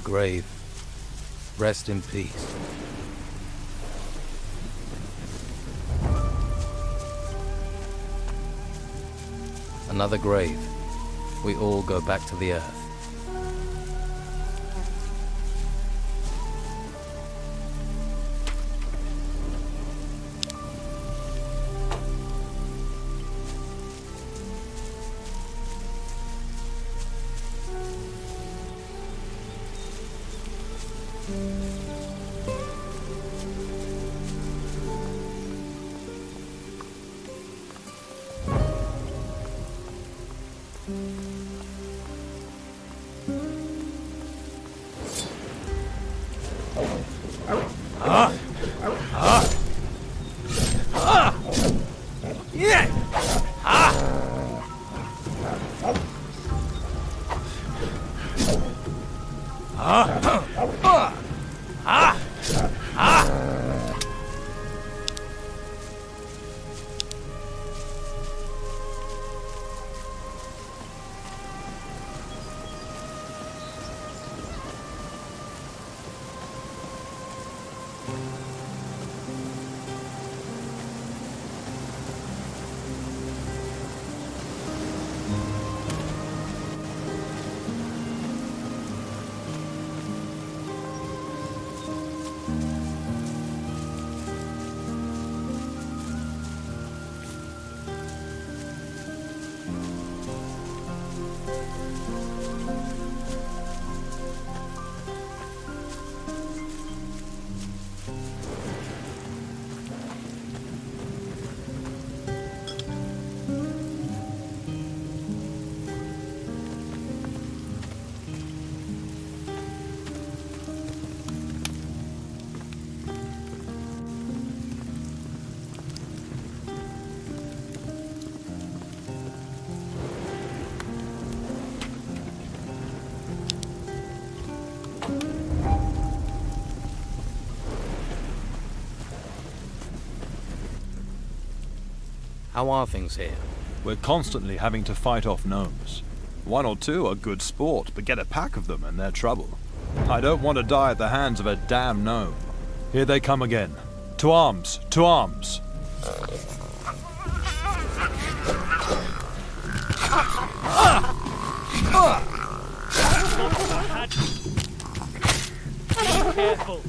grave. Rest in peace. Another grave. We all go back to the earth. How are things here? We're constantly having to fight off gnomes. One or two are good sport, but get a pack of them and they're trouble. I don't want to die at the hands of a damn gnome. Here they come again. To arms! To arms! Be careful.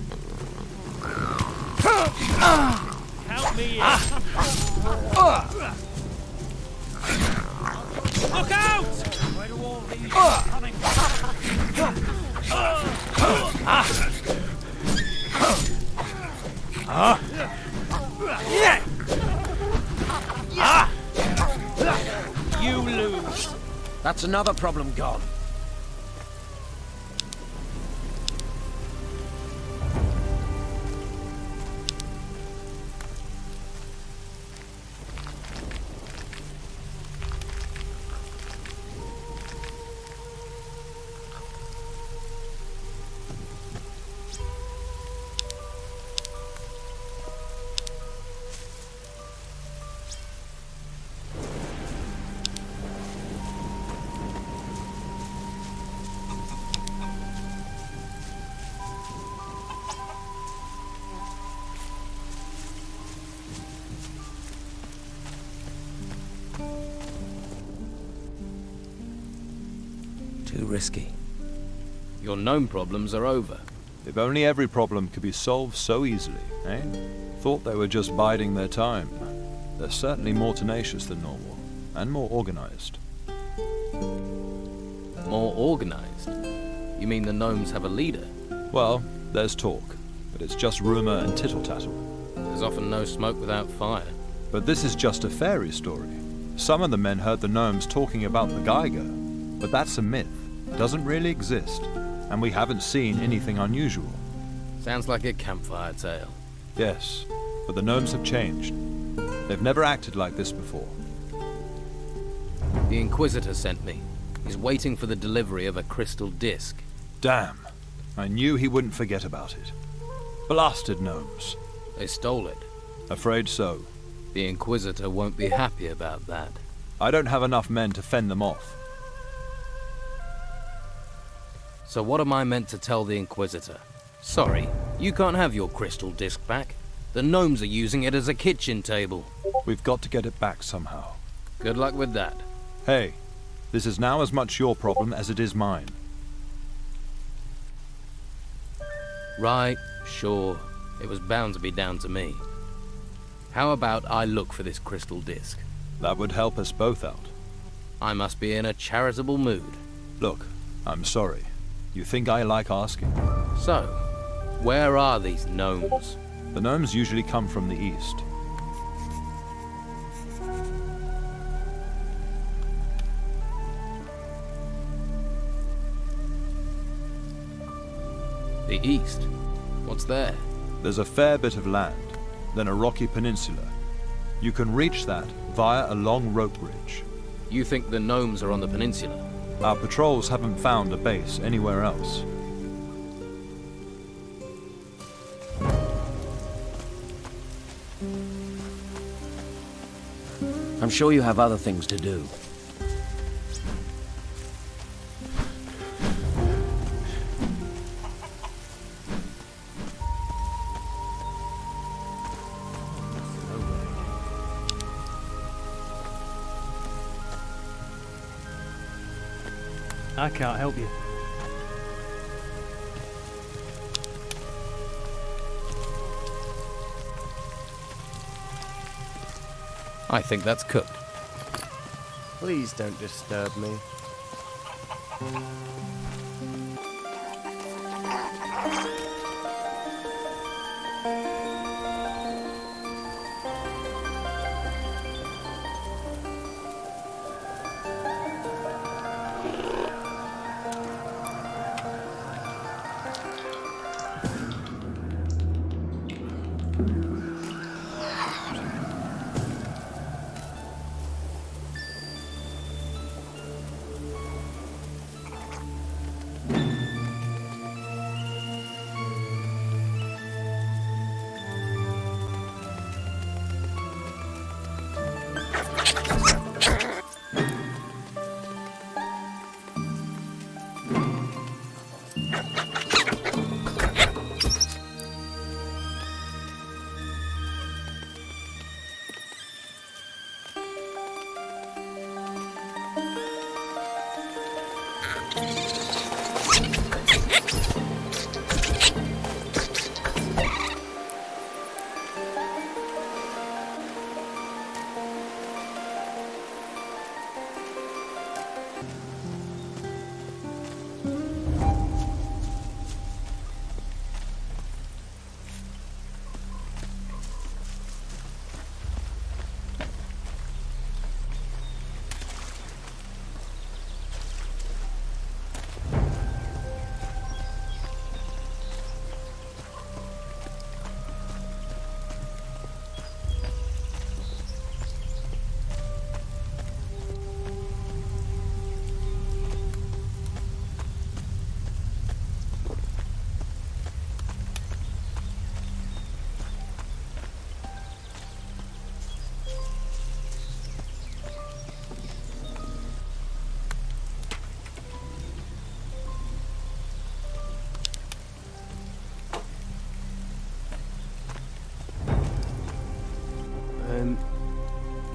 Count me in. Look out! Where do all these coming from? You lose. That's another problem gone. Too risky. Your gnome problems are over. If only every problem could be solved so easily, eh? Thought they were just biding their time. They're certainly more tenacious than normal, and more organized. More organized? You mean the gnomes have a leader? Well, there's talk, but it's just rumor and tittle-tattle. There's often no smoke without fire. But this is just a fairy story. Some of the men heard the gnomes talking about the Geiger, but that's a myth. Doesn't really exist, and we haven't seen anything unusual. Sounds like a campfire tale. Yes, but the gnomes have changed. They've never acted like this before. The Inquisitor sent me. He's waiting for the delivery of a crystal disc. Damn. I knew he wouldn't forget about it. Blasted gnomes. They stole it. Afraid so. The Inquisitor won't be happy about that. I don't have enough men to fend them off. So what am I meant to tell the Inquisitor? Sorry, you can't have your crystal disc back. The gnomes are using it as a kitchen table. We've got to get it back somehow. Good luck with that. Hey, this is now as much your problem as it is mine. Right, sure. It was bound to be down to me. How about I look for this crystal disc? That would help us both out. I must be in a charitable mood. Look, I'm sorry. You think I like asking? So, where are these gnomes? The gnomes usually come from the east. The east? What's there? There's a fair bit of land, then a rocky peninsula. You can reach that via a long rope bridge. You think the gnomes are on the peninsula? Our patrols haven't found a base anywhere else. I'm sure you have other things to do. I can't help you. I think that's cooked. Please don't disturb me.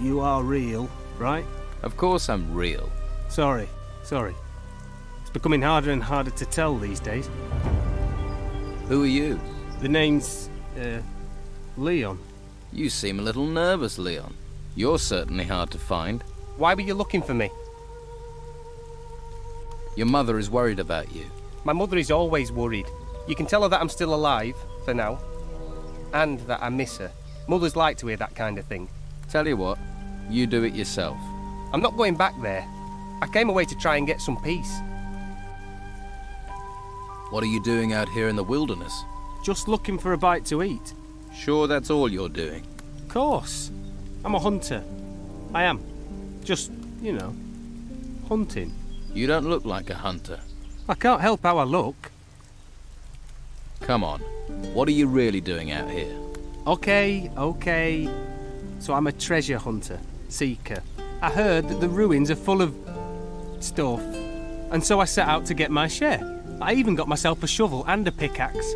You are real, right? Of course I'm real. Sorry. It's becoming harder and harder to tell these days. Who are you? The name's, Leon. You seem a little nervous, Leon. You're certainly hard to find. Why were you looking for me? Your mother is worried about you. My mother is always worried. You can tell her that I'm still alive, for now. And that I miss her. Mothers like to hear that kind of thing. Tell you what, you do it yourself. I'm not going back there. I came away to try and get some peace. What are you doing out here in the wilderness? Just looking for a bite to eat. Sure that's all you're doing? Of course. I'm a hunter. I am. Just, you know, hunting. You don't look like a hunter. I can't help how I look. Come on, what are you really doing out here? Okay. So I'm a treasure hunter, seeker. I heard that the ruins are full of stuff, and so I set out to get my share. I even got myself a shovel and a pickaxe.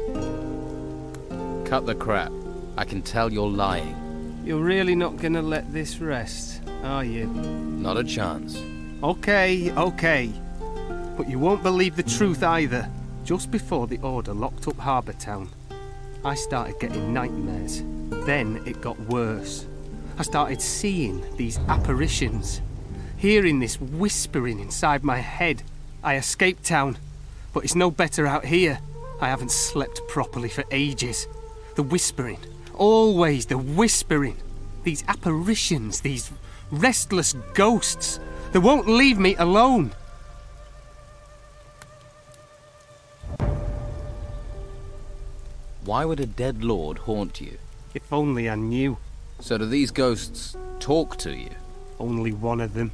Cut the crap. I can tell you're lying. You're really not gonna let this rest, are you? Not a chance. Okay. But you won't believe the truth either. Just before the Order locked up Harbour Town, I started getting nightmares. Then it got worse. I started seeing these apparitions, hearing this whispering inside my head. I escaped town, but it's no better out here. I haven't slept properly for ages. The whispering, always the whispering. These apparitions, these restless ghosts, they won't leave me alone. Why would a dead lord haunt you? If only I knew. So do these ghosts talk to you? Only one of them.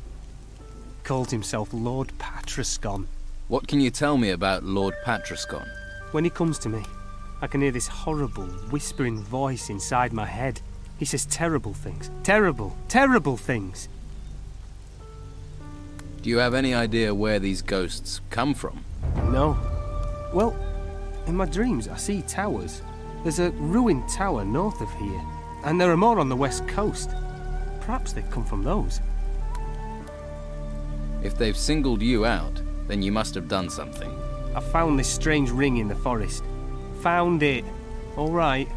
Called himself Lord Patrascon. What can you tell me about Lord Patrascon? When he comes to me, I can hear this horrible, whispering voice inside my head. He says terrible things. Terrible, terrible things. Do you have any idea where these ghosts come from? No. Well, in my dreams I see towers. There's a ruined tower north of here, and there are more on the west coast. Perhaps they come from those. If they've singled you out, then you must have done something. I found this strange ring in the forest. Found it. All right.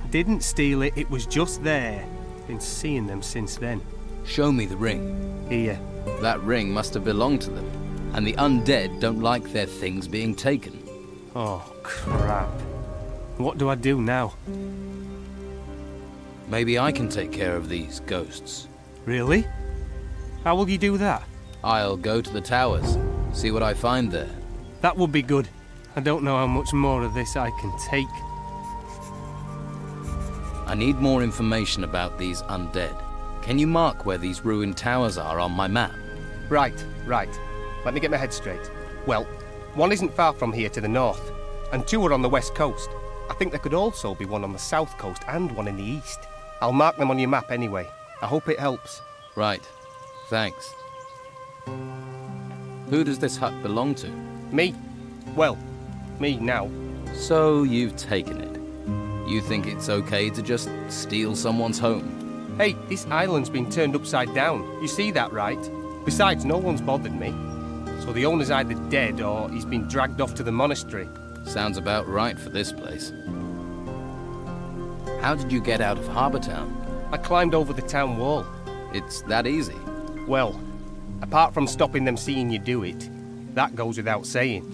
I didn't steal it, it was just there. Been seeing them since then. Show me the ring. Here. That ring must have belonged to them, and the undead don't like their things being taken. Oh, crap. What do I do now? Maybe I can take care of these ghosts. Really? How will you do that? I'll go to the towers, see what I find there. That would be good. I don't know how much more of this I can take. I need more information about these undead. Can you mark where these ruined towers are on my map? Right. Let me get my head straight. Well, one isn't far from here to the north, and two are on the west coast. I think there could also be one on the south coast and one in the east. I'll mark them on your map anyway. I hope it helps. Right. Thanks. Who does this hut belong to? Me? Well, me now. So you've taken it. You think it's okay to just steal someone's home? Hey, this island's been turned upside down. You see that, right? Besides, no one's bothered me. So the owner's either dead or he's been dragged off to the monastery. Sounds about right for this place. How did you get out of Harbour Town? I climbed over the town wall. It's that easy. Well, apart from stopping them seeing you do it, that goes without saying.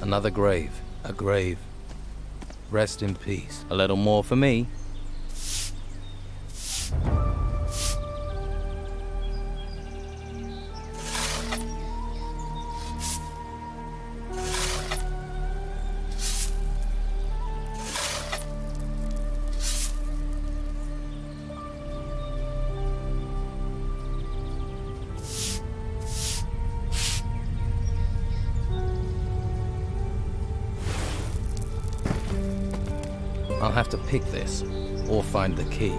Another grave. A grave. Rest in peace. A little more for me. I'll have to pick this, or find the key.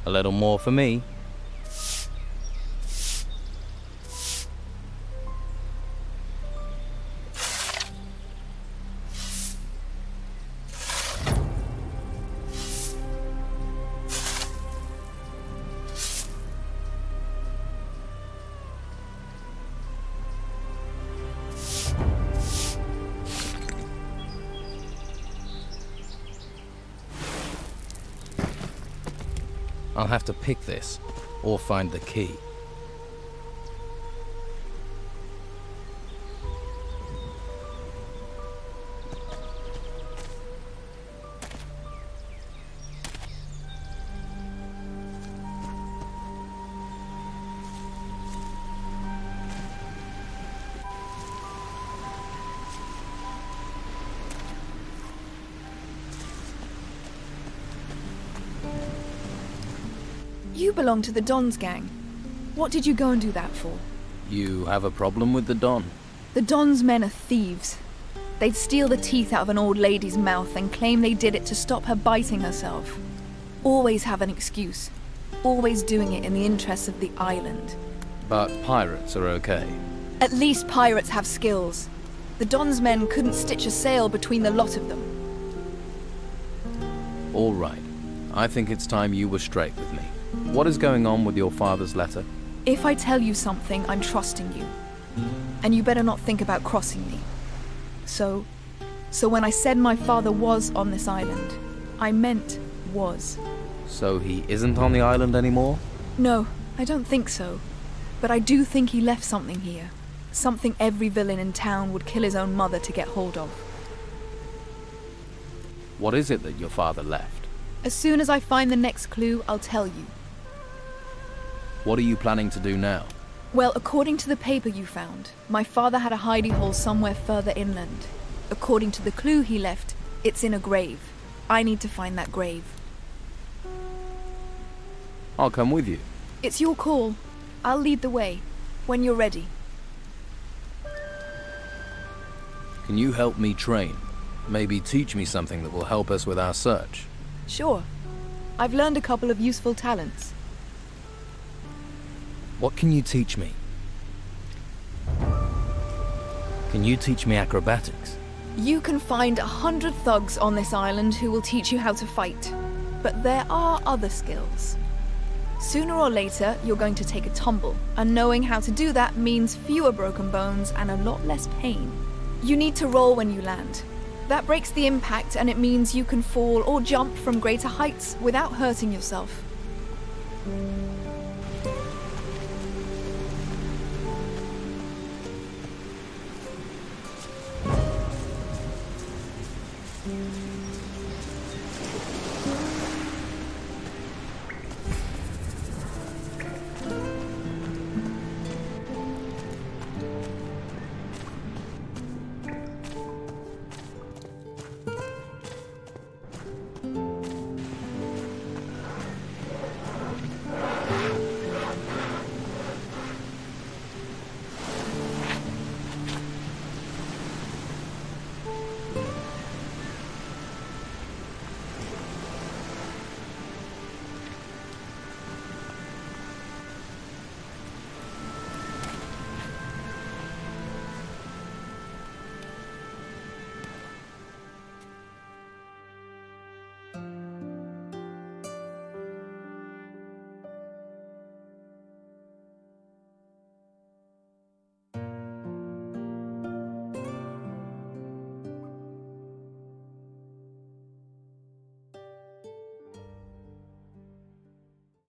A little more for me. I'll have to pick this, or find the key. You belong to the Don's gang. What did you go and do that for? You have a problem with the Don? The Don's men are thieves. They'd steal the teeth out of an old lady's mouth and claim they did it to stop her biting herself. Always have an excuse. Always doing it in the interests of the island. But pirates are okay. At least pirates have skills. The Don's men couldn't stitch a sail between the lot of them. All right. I think it's time you were straight with me. What is going on with your father's letter? If I tell you something, I'm trusting you. And you better not think about crossing me. So when I said my father was on this island, I meant was. So he isn't on the island anymore? No, I don't think so. But I do think he left something here. Something every villain in town would kill his own mother to get hold of. What is it that your father left? As soon as I find the next clue, I'll tell you. What are you planning to do now? Well, according to the paper you found, my father had a hidey hole somewhere further inland. According to the clue he left, it's in a grave. I need to find that grave. I'll come with you. It's your call. I'll lead the way, when you're ready. Can you help me train? Maybe teach me something that will help us with our search. Sure. I've learned a couple of useful talents. What can you teach me? Can you teach me acrobatics? You can find 100 thugs on this island who will teach you how to fight. But there are other skills. Sooner or later, you're going to take a tumble, and knowing how to do that means fewer broken bones and a lot less pain. You need to roll when you land. That breaks the impact, and it means you can fall or jump from greater heights without hurting yourself.